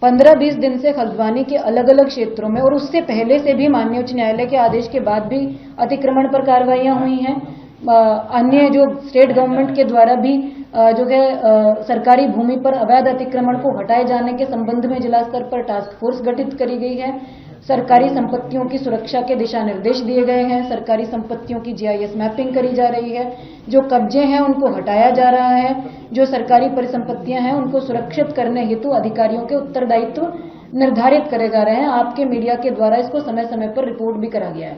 15-20 दिन से हल्द्वानी के अलग अलग क्षेत्रों में और उससे पहले से भी माननीय उच्च न्यायालय के आदेश के बाद भी अतिक्रमण पर कार्रवाइयां हुई हैं। अन्य जो स्टेट गवर्नमेंट के द्वारा भी जो है सरकारी भूमि पर अवैध अतिक्रमण को हटाए जाने के संबंध में जिला स्तर पर टास्क फोर्स गठित करी गई है। सरकारी संपत्तियों की सुरक्षा के दिशा निर्देश दिए गए हैं। सरकारी संपत्तियों की जीआईएस मैपिंग करी जा रही है। जो कब्जे हैं उनको हटाया जा रहा है। जो सरकारी परिसंपत्तियां हैं उनको सुरक्षित करने हेतु अधिकारियों के उत्तरदायित्व निर्धारित करे जा रहे हैं। आपके मीडिया के द्वारा इसको समय समय पर रिपोर्ट भी करा गया है।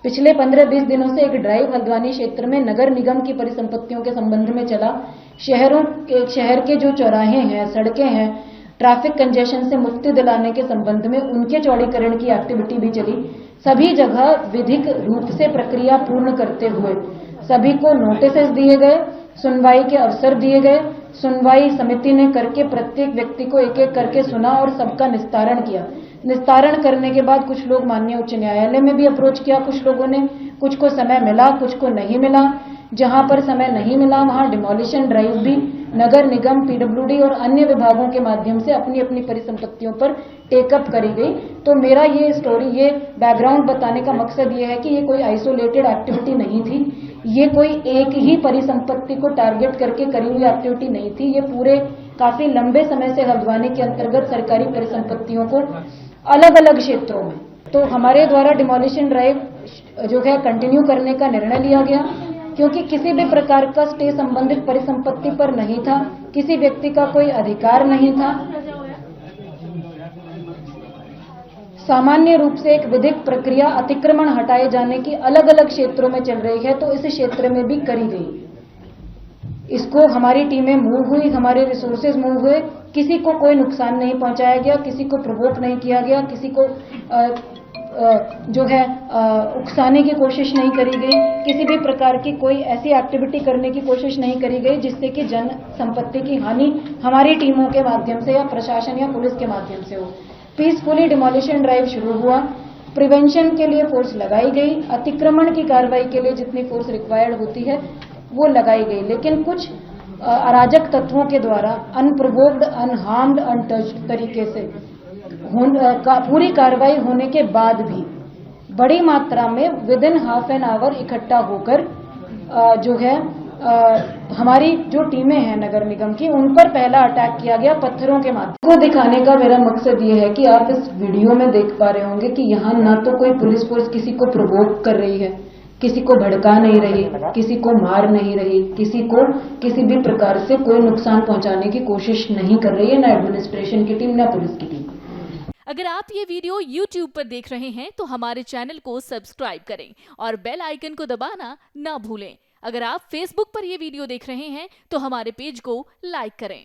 पिछले 15-20 दिनों से एक ड्राइव हल्द्वानी क्षेत्र में नगर निगम की परिसंपत्तियों के संबंध में चला। शहर के जो चौराहे हैं, सड़कें हैं, ट्रैफिक कंजेशन से मुक्ति दिलाने के संबंध में उनके चौड़ीकरण की एक्टिविटी भी चली। सभी जगह विधिक रूप से प्रक्रिया पूर्ण करते हुए सभी को नोटिस दिए गए, सुनवाई के अवसर दिए गए। सुनवाई समिति ने करके प्रत्येक व्यक्ति को एक एक करके सुना और सबका निस्तारण किया। निस्तारण करने के बाद कुछ लोग माननीय उच्च न्यायालय में भी अप्रोच किया। कुछ लोगों ने, कुछ को समय मिला, कुछ को नहीं मिला। जहां पर समय नहीं मिला वहां डिमोलिशन ड्राइव भी नगर निगम, पीडब्ल्यूडी और अन्य विभागों के माध्यम से अपनी अपनी परिसंपत्तियों पर टेकअप करी गई। तो मेरा ये स्टोरी, ये बैकग्राउंड बताने का मकसद ये है कि ये कोई आइसोलेटेड एक्टिविटी नहीं थी। ये कोई एक ही परिसंपत्ति को टारगेट करके करी हुई एक्टिविटी नहीं थी। ये पूरे काफी लंबे समय से हल्द्वानी के अंतर्गत सरकारी परिसंपत्तियों को अलग अलग क्षेत्रों में, तो हमारे द्वारा डिमोलिशन ड्राइव जो है कंटिन्यू करने का निर्णय लिया गया, क्योंकि किसी भी प्रकार का स्टे संबंधित परिसंपत्ति पर नहीं था। किसी व्यक्ति का कोई अधिकार नहीं था। सामान्य रूप से एक विधिक प्रक्रिया अतिक्रमण हटाए जाने की अलग अलग क्षेत्रों में चल रही है, तो इस क्षेत्र में भी करी गई। इसको हमारी टीमें मूव हुई, हमारे रिसोर्सेज मूव हुए। किसी को कोई नुकसान नहीं पहुंचाया गया, किसी को प्रोवोक नहीं किया गया, किसी को जो है उकसाने की कोशिश नहीं करी गई। किसी भी प्रकार की कोई ऐसी एक्टिविटी करने की कोशिश नहीं करी गई जिससे कि जन संपत्ति की हानि हमारी टीमों के माध्यम से या प्रशासन या पुलिस के माध्यम से हो। पीसफुली डिमोलिशन ड्राइव शुरू हुआ। प्रिवेंशन के लिए फोर्स लगाई गई। अतिक्रमण की कार्रवाई के लिए जितनी फोर्स रिक्वायर्ड होती है वो लगाई गई, लेकिन कुछ अराजक तत्वों के द्वारा अनप्रोवोक्ड, अनहार्म्ड, अनटच्ड तरीके से पूरी कार्रवाई होने के बाद भी बड़ी मात्रा में with in half an hour इकट्ठा होकर जो है हमारी जो टीमें हैं नगर निगम की, उन पर पहला अटैक किया गया पत्थरों के माध्यम। को दिखाने का मेरा मकसद ये है कि आप इस वीडियो में देख पा रहे होंगे कि यहाँ ना तो कोई पुलिस फोर्स किसी को प्रोवोक कर रही है, किसी को भड़का नहीं रही, किसी को मार नहीं रही, किसी को किसी भी प्रकार से कोई नुकसान पहुंचाने की कोशिश नहीं कर रही है, ना एडमिनिस्ट्रेशन की टीम, ना पुलिस की टीम। अगर आप ये वीडियो YouTube पर देख रहे हैं तो हमारे चैनल को सब्सक्राइब करें और बेल आइकन को दबाना ना भूलें। अगर आप Facebook पर ये वीडियो देख रहे हैं तो हमारे पेज को लाइक करें।